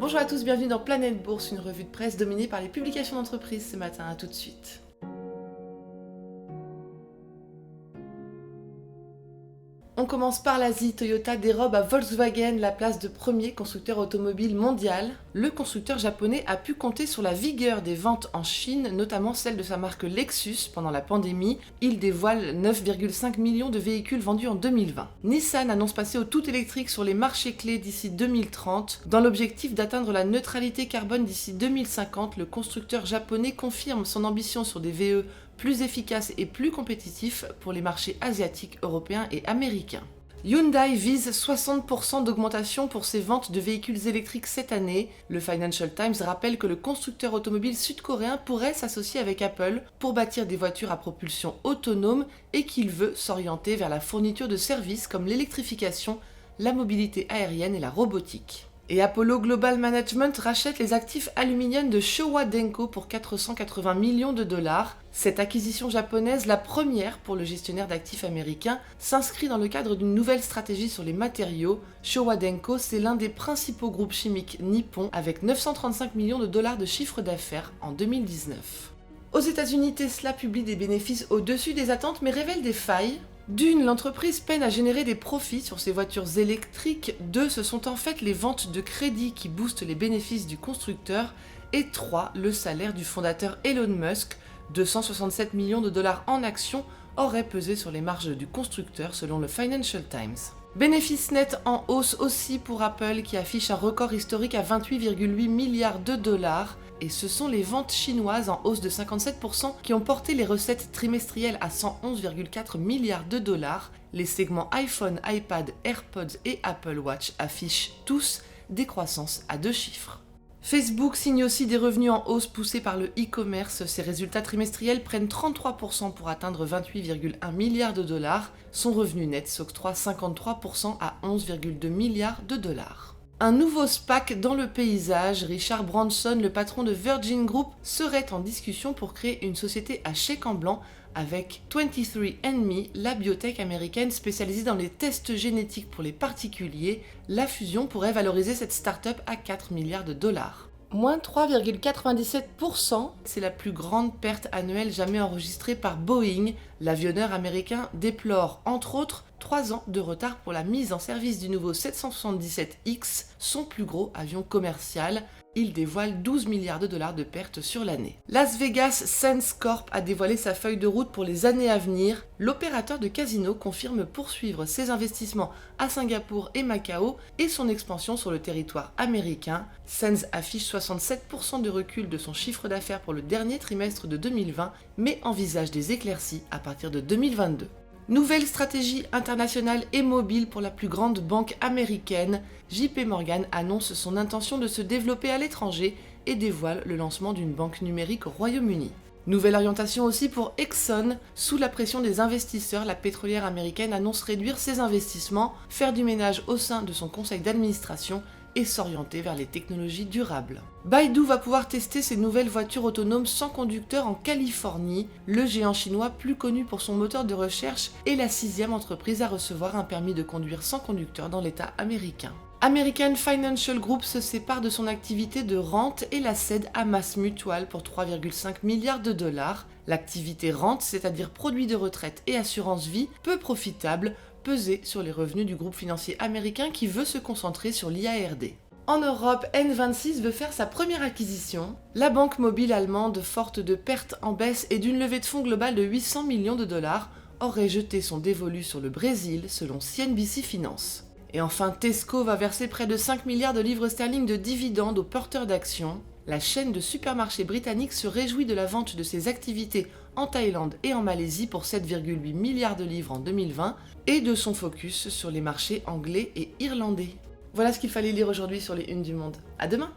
Bonjour à tous, bienvenue dans Planète Bourse, une revue de presse dominée par les publications d'entreprise ce matin. À tout de suite. On commence par l'Asie. Toyota dérobe à Volkswagen la place de premier constructeur automobile mondial. Le constructeur japonais a pu compter sur la vigueur des ventes en Chine, notamment celle de sa marque Lexus pendant la pandémie. Il dévoile 9,5 millions de véhicules vendus en 2020. Nissan annonce passer au tout électrique sur les marchés clés d'ici 2030. Dans l'objectif d'atteindre la neutralité carbone d'ici 2050, le constructeur japonais confirme son ambition sur des VE plus efficace et plus compétitif pour les marchés asiatiques, européens et américains. Hyundai vise 60% d'augmentation pour ses ventes de véhicules électriques cette année. Le Financial Times rappelle que le constructeur automobile sud-coréen pourrait s'associer avec Apple pour bâtir des voitures à propulsion autonome et qu'il veut s'orienter vers la fourniture de services comme l'électrification, la mobilité aérienne et la robotique. Et Apollo Global Management rachète les actifs aluminium de Showa Denko pour 480 millions de dollars. Cette acquisition japonaise, la première pour le gestionnaire d'actifs américain, s'inscrit dans le cadre d'une nouvelle stratégie sur les matériaux. Showa Denko, c'est l'un des principaux groupes chimiques nippons avec 935 millions de dollars de chiffre d'affaires en 2019. Aux États-Unis, Tesla publie des bénéfices au-dessus des attentes mais révèle des failles. D'une, l'entreprise peine à générer des profits sur ses voitures électriques. Deux, ce sont en fait les ventes de crédit qui boostent les bénéfices du constructeur. Et trois, le salaire du fondateur Elon Musk, 267 millions de dollars en actions, aurait pesé sur les marges du constructeur selon le Financial Times. Bénéfices nets en hausse aussi pour Apple qui affiche un record historique à 28,8 milliards de dollars. Et ce sont les ventes chinoises en hausse de 57% qui ont porté les recettes trimestrielles à 111,4 milliards de dollars. Les segments iPhone, iPad, AirPods et Apple Watch affichent tous des croissances à deux chiffres. Facebook signe aussi des revenus en hausse poussés par le e-commerce. Ses résultats trimestriels prennent 33% pour atteindre 28,1 milliards de dollars. Son revenu net s'octroie 53% à 11,2 milliards de dollars. Un nouveau SPAC dans le paysage. Richard Branson, le patron de Virgin Group, serait en discussion pour créer une société à chèque en blanc avec 23andMe, la biotech américaine spécialisée dans les tests génétiques pour les particuliers. La fusion pourrait valoriser cette start-up à 4 milliards de dollars. Moins 3,97%, c'est la plus grande perte annuelle jamais enregistrée par Boeing. L'avionneur américain déplore, entre autres, 3 ans de retard pour la mise en service du nouveau 777X, son plus gros avion commercial. Il dévoile 12 milliards de dollars de pertes sur l'année. Las Vegas Sands Corp a dévoilé sa feuille de route pour les années à venir. L'opérateur de casino confirme poursuivre ses investissements à Singapour et Macao et son expansion sur le territoire américain. Sands affiche 67% de recul de son chiffre d'affaires pour le dernier trimestre de 2020, mais envisage des éclaircies à partir de 2022. Nouvelle stratégie internationale et mobile pour la plus grande banque américaine. JP Morgan annonce son intention de se développer à l'étranger et dévoile le lancement d'une banque numérique au Royaume-Uni. Nouvelle orientation aussi pour Exxon. Sous la pression des investisseurs, la pétrolière américaine annonce réduire ses investissements, faire du ménage au sein de son conseil d'administration et s'orienter vers les technologies durables. Baidu va pouvoir tester ses nouvelles voitures autonomes sans conducteur en Californie. Le géant chinois, plus connu pour son moteur de recherche, est la 6e entreprise à recevoir un permis de conduire sans conducteur dans l'État américain. American Financial Group se sépare de son activité de rente et la cède à MassMutual pour 3,5 milliards de dollars. L'activité rente, c'est-à-dire produits de retraite et assurance vie, peu profitable, pesait sur les revenus du groupe financier américain qui veut se concentrer sur l'IARD. En Europe, N26 veut faire sa première acquisition. La banque mobile allemande, forte de pertes en baisse et d'une levée de fonds globale de 800 millions de dollars, aurait jeté son dévolu sur le Brésil, selon CNBC Finance. Et enfin, Tesco va verser près de 5 milliards de livres sterling de dividendes aux porteurs d'actions. La chaîne de supermarchés britannique se réjouit de la vente de ses activités en Thaïlande et en Malaisie pour 7,8 milliards de livres en 2020 et de son focus sur les marchés anglais et irlandais. Voilà ce qu'il fallait lire aujourd'hui sur les unes du Monde. À demain!